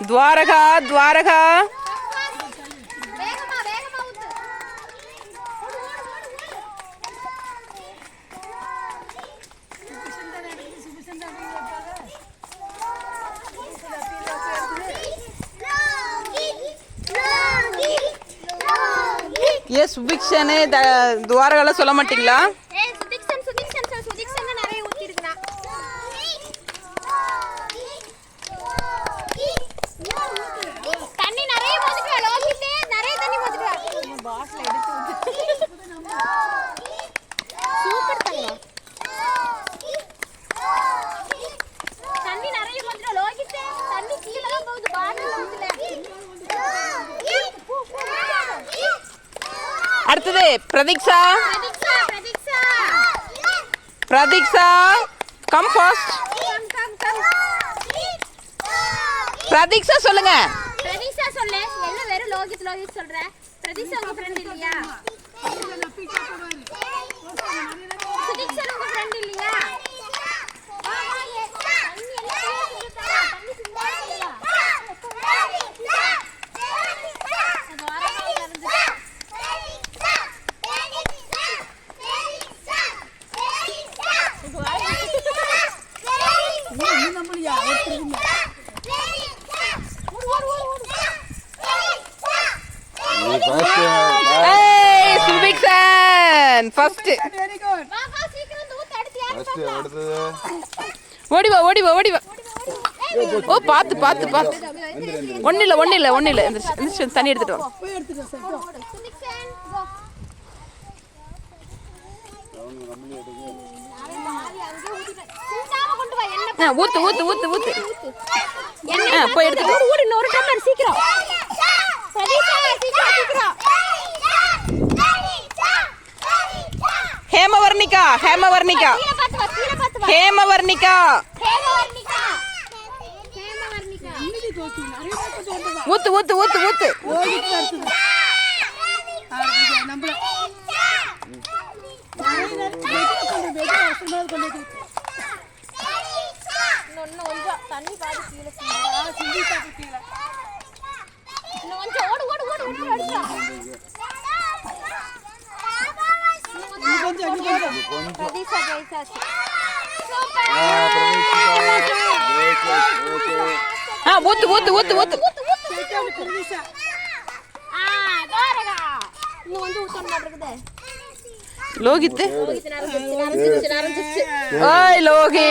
द्वारका द्वारका ये सुभिक्षण द्वारकाला சொல்ல மாட்டீங்களா? அடுத்தது பிரதீக்ஷா பிரதீக்ஷா கம் ஃபாஸ்ட் பிரதீக்ஷா சொல்லுங்க பிரதீக்ஷா சொல்லு என்ன வெறும் லோகித் லோகித் சொல்ற பிரதீக்ஷா உங்க ஃப்ரெண்ட் இல்லையா சுதீக்ஷா உங்க ஃப்ரெண்ட் இல்லையா சுபிக்ஷன் ஃபர்ஸ்ட் ஓடி வா ஓடி வா ஓடி வா ஓ பாத்து பாத்து பாத்து ஒண்ணு இல்ல இந்த தண்ணி எடுத்துட்டு வா ஊத்து ஊத்து ஊத்து ஊத்து போய் எடுத்து ஓடு இன்னொரு டம்ளர் சீக்கிரம் हेमवर्णिका हेमवर्णिका हेमवर्णिका ஊத்து ஊத்து ஊத்து ஊத்து தண்ணி பாதி கீழே ஓடு ஓடு ஓடு பிரதீஷா ஜெயிச்சாச்சு ஊத்து ஊத்து ஊத்து ஊத்து லோகித் ஓய் லோகி